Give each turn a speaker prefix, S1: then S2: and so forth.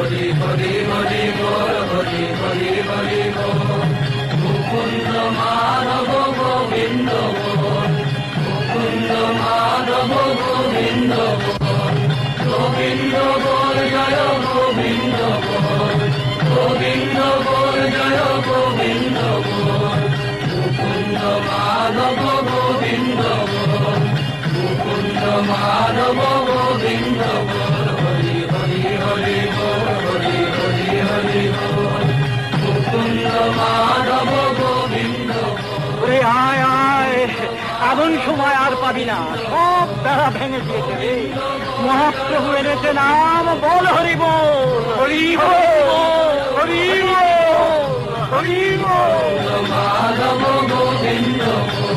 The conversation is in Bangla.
S1: হরি হরি হরি বল, হরি হরি হরি বল। মুকুন্দ মাধব গোবিন্দ বল, মুকুন্দ মাধব গোবিন্দ বল। গোবিন্দ বল জয় গোবিন্দ বল, গোবিন্দ বল জয় গোবিন্দ বল। মুকুন্দ মাধব গোবিন্দ বল, মুকুন্দ মাধব গোবিন্দ বল। হরি হরি হরি বল, হরি হরি হরি বল। মুকুন্দ মাধব গোবিন্দ বল।
S2: ওরে আয় আয়, এমন সময় আর পাবি না, সব বেড়া ভেঙে দিয়েছে রে। মহাপ্রভু এনেছে নাম, বল হরি বল, হরি বল, হরি বল, হরি বল।
S1: মাধব গোবিন্দ বল।